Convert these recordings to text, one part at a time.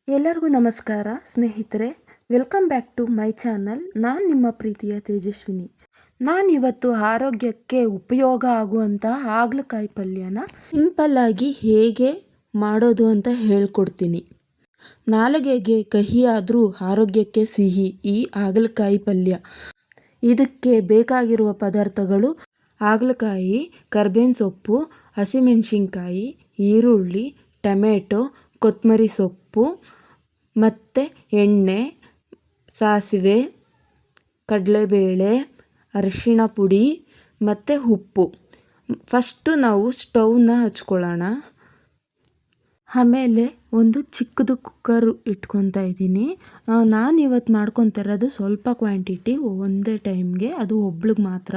ಎಲ್ಲರಿಗೂ ನಮಸ್ಕಾರ ಸ್ನೇಹಿತರೆ, welcome back to my channel. ನಾನು ನಿಮ್ಮ ಪ್ರೀತಿಯ ತೇಜಸ್ವಿನಿ. ನಾನಿವತ್ತು ಆರೋಗ್ಯಕ್ಕೆ ಉಪಯೋಗ ಆಗುವಂಥ ಹಾಗಲಕಾಯಿ ಪಲ್ಯನ ಸಿಂಪಲ್ಲಾಗಿ ಹೇಗೆ ಮಾಡೋದು ಅಂತ ಹೇಳ್ಕೊಡ್ತೀನಿ. ನಾಲಿಗೆಗೆ ಕಹಿ ಆದರೂ ಆರೋಗ್ಯಕ್ಕೆ ಸಿಹಿ ಈ ಹಾಗಲಕಾಯಿ ಪಲ್ಯ. ಇದಕ್ಕೆ ಬೇಕಾಗಿರುವ ಪದಾರ್ಥಗಳು: ಹಾಗಲಕಾಯಿ, ಕರ್ಬೇವಿನ ಸೊಪ್ಪು, ಹಸಿಮೆಣಸಿನ್ಕಾಯಿ, ಈರುಳ್ಳಿ, ಟೊಮೆಟೊ, ಕೊತ್ತಂಬರಿ ಸೊಪ್ಪು ಮತ್ತು ಎಣ್ಣೆ, ಸಾಸಿವೆ, ಕಡಲೆಬೇಳೆ, ಅರಿಶಿಣ ಪುಡಿ ಮತ್ತು ಉಪ್ಪು. ಫಸ್ಟು ನಾವು ಸ್ಟವ್ನ ಹಚ್ಕೊಳ್ಳೋಣ. ಆಮೇಲೆ ಒಂದು ಚಿಕ್ಕದು ಕುಕ್ಕರ್ ಇಟ್ಕೊತಾ ಇದ್ದೀನಿ. ನಾನು ಇವತ್ತು ಮಾಡ್ಕೊತಾ ಇರೋದು ಸ್ವಲ್ಪ ಕ್ವಾಂಟಿಟಿ, ಒಂದೇ ಟೈಮ್ಗೆ, ಅದು ಒಬ್ಳಿಗೆ ಮಾತ್ರ.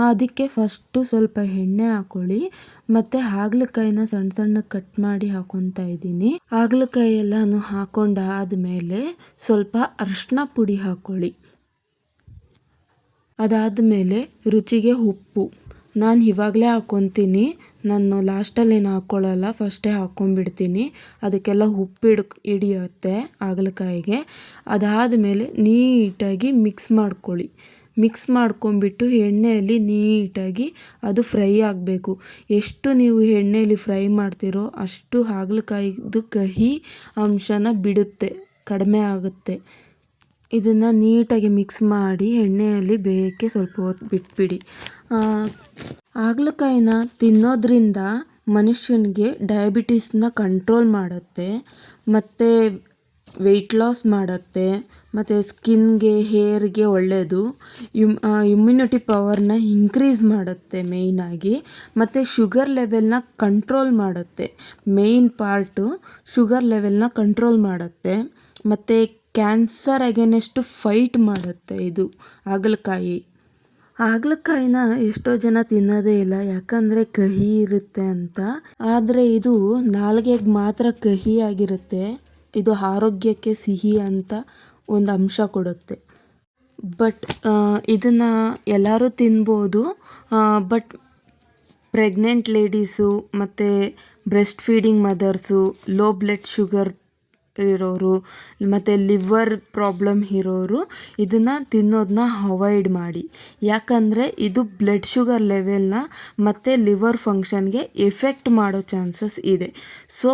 ಅದಕ್ಕೆ ಫಸ್ಟು ಸ್ವಲ್ಪ ಎಣ್ಣೆ ಹಾಕ್ಕೊಳ್ಳಿ ಮತ್ತು ಹಾಗಲಕಾಯಿನ ಸಣ್ಣ ಸಣ್ಣಗೆ ಕಟ್ ಮಾಡಿ ಹಾಕ್ಕೊತಾ ಇದ್ದೀನಿ. ಹಾಗಲಕಾಯಿ ಎಲ್ಲನೂ ಹಾಕ್ಕೊಂಡಾದಮೇಲೆ ಸ್ವಲ್ಪ ಅರಿಶಿನ ಪುಡಿ ಹಾಕ್ಕೊಳ್ಳಿ. ಅದಾದಮೇಲೆ ರುಚಿಗೆ ಉಪ್ಪು. ನಾನು ಇವಾಗಲೇ ಹಾಕ್ಕೊತೀನಿ, ನಾನು ಲಾಸ್ಟಲ್ಲೇನು ಹಾಕ್ಕೊಳ್ಳಲ್ಲ, ಫಸ್ಟೇ ಹಾಕ್ಕೊಂಬಿಡ್ತೀನಿ. ಅದಕ್ಕೆಲ್ಲ ಉಪ್ಪು ಹಿಡಿಯುತ್ತೆ ಹಾಗಲಕಾಯಿಗೆ. ಅದಾದಮೇಲೆ ನೀಟಾಗಿ ಮಿಕ್ಸ್ ಮಾಡ್ಕೊಳ್ಳಿ. ಮಿಕ್ಸ್ ಮಾಡ್ಕೊಂಬಿಟ್ಟು ಎಣ್ಣೆಯಲ್ಲಿ ನೀಟಾಗಿ ಅದು ಫ್ರೈ ಆಗಬೇಕು. ಎಷ್ಟು ನೀವು ಎಣ್ಣೆಯಲ್ಲಿ ಫ್ರೈ ಮಾಡ್ತೀರೋ ಅಷ್ಟು ಹಾಗಲಕಾಯಿದು ಕಹಿ ಅಂಶನ ಬಿಡುತ್ತೆ, ಕಡಿಮೆ ಆಗುತ್ತೆ. ಇದನ್ನು ನೀಟಾಗಿ ಮಿಕ್ಸ್ ಮಾಡಿ ಎಣ್ಣೆಯಲ್ಲಿ ಬೇಯಕ್ಕೆ ಸ್ವಲ್ಪ ಹೊತ್ತು ಬಿಟ್ಬಿಡಿ. ಹಾಗಲಕಾಯಿನ ತಿನ್ನೋದ್ರಿಂದ ಮನುಷ್ಯನಿಗೆ ಡಯಾಬಿಟೀಸ್ನ ಕಂಟ್ರೋಲ್ ಮಾಡುತ್ತೆ ಮತ್ತು ವೆಯ್ಟ್ ಲಾಸ್ ಮಾಡುತ್ತೆ ಮತ್ತು ಸ್ಕಿನ್ಗೆ, ಹೇರ್ಗೆ ಒಳ್ಳೆಯದು. ಇಮ್ಯುನಿಟಿ ಪವರ್ನ ಇನ್ಕ್ರೀಸ್ ಮಾಡುತ್ತೆ ಮೇಯ್ನಾಗಿ. ಮತ್ತು ಶುಗರ್ ಲೆವೆಲ್ನ ಕಂಟ್ರೋಲ್ ಮಾಡುತ್ತೆ. ಮೇಯ್ನ್ ಪಾರ್ಟು ಶುಗರ್ ಲೆವೆಲ್ನ ಕಂಟ್ರೋಲ್ ಮಾಡುತ್ತೆ ಮತ್ತು ಕ್ಯಾನ್ಸರ್ ಅಗೇನೆಸ್ಟ್ ಫೈಟ್ ಮಾಡುತ್ತೆ ಇದು ಹಾಗಲಕಾಯಿ. ಹಾಗಲಕಾಯಿನ ಎಷ್ಟೋ ಜನ ತಿನ್ನೋದೇ ಇಲ್ಲ, ಯಾಕಂದರೆ ಕಹಿ ಇರುತ್ತೆ ಅಂತ. ಆದರೆ ಇದು ನಾಲಿಗೆಗೆ ಮಾತ್ರ ಕಹಿಯಾಗಿರುತ್ತೆ. ಇದು ಆರೋಗ್ಯಕ್ಕೆ ಸಿಹಿ ಅಂತ ಒಂದು ಅಂಶ ಕೊಡುತ್ತೆ. ಬಟ್ ಇದನ್ನು ಎಲ್ಲರೂ ತಿನ್ಬೋದು. ಬಟ್ ಪ್ರೆಗ್ನೆಂಟ್ ಲೇಡೀಸು ಮತ್ತು breast feeding mothers, low blood sugar ಇರೋರು ಮತ್ತು ಲಿವರ್ ಪ್ರಾಬ್ಲಮ್ ಇರೋರು ಇದನ್ನು ತಿನ್ನೋದನ್ನ ಅವಾಯ್ಡ್ ಮಾಡಿ. ಯಾಕಂದರೆ ಇದು ಬ್ಲಡ್ ಶುಗರ್ ಲೆವೆಲ್ನ ಮತ್ತು ಲಿವರ್ ಫಂಕ್ಷನ್ಗೆ ಎಫೆಕ್ಟ್ ಮಾಡೋ ಚಾನ್ಸಸ್ ಇದೆ. ಸೊ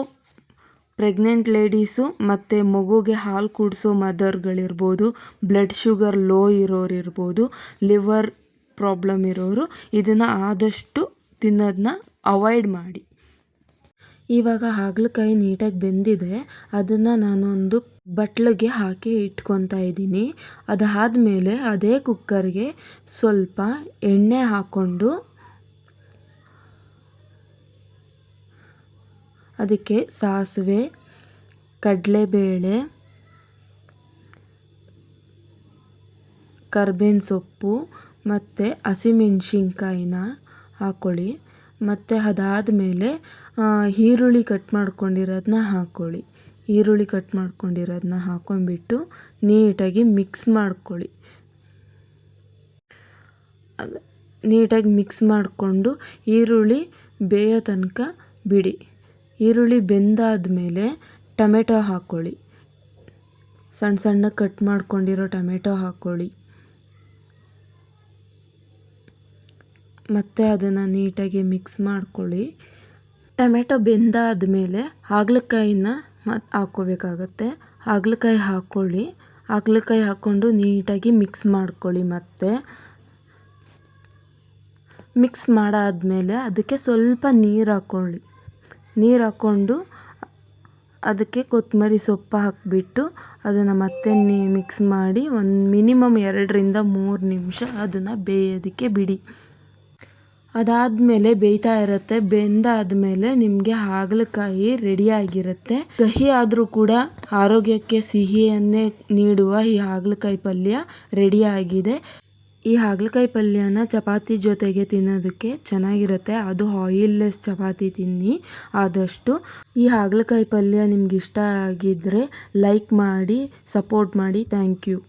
ಪ್ರೆಗ್ನೆಂಟ್ ಲೇಡೀಸು ಮತ್ತು ಮಗುಗೆ ಹಾಲು ಕುಡಿಸೋ ಮದರ್ಗಳಿರ್ಬೋದು, ಬ್ಲಡ್ ಶುಗರ್ ಲೋ ಇರೋರು ಇರ್ಬೋದು, ಲಿವರ್ ಪ್ರಾಬ್ಲಮ್ ಇರೋರು ಇದನ್ನು ಆದಷ್ಟು ತಿನ್ನೋದನ್ನ ಅವಾಯ್ಡ್ ಮಾಡಿ. ಇವಾಗ ಹಾಗಲಕಾಯಿ ನೀಟಾಗಿ ಬೆಂದಿದೆ. ಅದನ್ನು ನಾನೊಂದು ಬಟ್ಲಿಗೆ ಹಾಕಿ ಇಟ್ಕೊತಾ ಇದ್ದೀನಿ. ಅದಾದಮೇಲೆ ಅದೇ ಕುಕ್ಕರ್ಗೆ ಸ್ವಲ್ಪ ಎಣ್ಣೆ ಹಾಕ್ಕೊಂಡು ಅದಕ್ಕೆ ಸಾಸಿವೆ, ಕಡಲೆಬೇಳೆ, ಕರ್ಬೇವಿನ ಸೊಪ್ಪು ಮತ್ತು ಹಸಿಮೆಣಸಿನ್ಕಾಯಿನ ಹಾಕ್ಕೊಳ್ಳಿ. ಮತ್ತು ಅದಾದಮೇಲೆ ಈರುಳ್ಳಿ ಕಟ್ ಮಾಡ್ಕೊಂಡಿರೋದನ್ನ ಹಾಕ್ಕೊಳ್ಳಿ. ಈರುಳ್ಳಿ ಕಟ್ ಮಾಡ್ಕೊಂಡಿರೋದನ್ನ ಹಾಕ್ಕೊಂಬಿಟ್ಟು ನೀಟಾಗಿ ಮಿಕ್ಸ್ ಮಾಡ್ಕೊಳ್ಳಿ. ನೀಟಾಗಿ ಮಿಕ್ಸ್ ಮಾಡಿಕೊಂಡು ಈರುಳ್ಳಿ ಬೇಯೋ ತನಕ ಬಿಡಿ. ಈರುಳ್ಳಿ ಬೆಂದಾದಮೇಲೆ ಟೊಮೆಟೊ ಹಾಕ್ಕೊಳ್ಳಿ. ಸಣ್ಣ ಸಣ್ಣ ಕಟ್ ಮಾಡ್ಕೊಂಡಿರೋ ಟೊಮೆಟೊ ಹಾಕ್ಕೊಳ್ಳಿ. ಮತ್ತು ಅದನ್ನು ನೀಟಾಗಿ ಮಿಕ್ಸ್ ಮಾಡ್ಕೊಳ್ಳಿ. ಟೊಮೆಟೊ ಬೆಂದಾದಮೇಲೆ ಹಾಗಲಕಾಯಿನ ಹಾಕ್ಕೋಬೇಕಾಗತ್ತೆ. ಹಾಗಲಕಾಯಿ ಹಾಕ್ಕೊಳ್ಳಿ. ಹಾಗಲಕಾಯಿ ಹಾಕ್ಕೊಂಡು ನೀಟಾಗಿ ಮಿಕ್ಸ್ ಮಾಡ್ಕೊಳ್ಳಿ. ಮತ್ತು ಮಿಕ್ಸ್ ಮಾಡಾದಮೇಲೆ ಅದಕ್ಕೆ ಸ್ವಲ್ಪ ನೀರು ಹಾಕ್ಕೊಳ್ಳಿ. ನೀರು ಹಾಕ್ಕೊಂಡು ಅದಕ್ಕೆ ಕೊತ್ತಂಬರಿ ಸೊಪ್ಪು ಹಾಕಿಬಿಟ್ಟು ಅದನ್ನು ಮತ್ತೆ ಮಿಕ್ಸ್ ಮಾಡಿ ಒಂದು ಮಿನಿಮಮ್ 2-3 ನಿಮಿಷ ಅದನ್ನು ಬೇಯೋದಕ್ಕೆ ಬಿಡಿ. ಅದಾದಮೇಲೆ ಬೇಯ್ತಾ ಇರುತ್ತೆ. ಬೆಂದಾದಮೇಲೆ ನಿಮಗೆ ಹಾಗಲಕಾಯಿ ರೆಡಿಯಾಗಿರುತ್ತೆ. ಕಹಿ ಆದರೂ ಕೂಡ ಆರೋಗ್ಯಕ್ಕೆ ಸಿಹಿಯನ್ನೇ ನೀಡುವ ಈ ಹಾಗಲಕಾಯಿ ಪಲ್ಯ ರೆಡಿಯಾಗಿದೆ. ಈ ಹಾಗಲಕಾಯಿ ಪಲ್ಯನ ಚಪಾತಿ ಜೊತೆಗೆ ತಿನ್ನೋದಕ್ಕೆ ಚೆನ್ನಾಗಿರುತ್ತೆ. ಅದು ಆಯಿಲ್ಲೆಸ್ ಚಪಾತಿ ತಿನ್ನಿ ಆದಷ್ಟು. ಈ ಹಾಗಲಕಾಯಿ ಪಲ್ಯ ನಿಮ್ಗೆ ಇಷ್ಟ ಆಗಿದ್ದರೆ ಲೈಕ್ ಮಾಡಿ, ಸಪೋರ್ಟ್ ಮಾಡಿ. Thank you.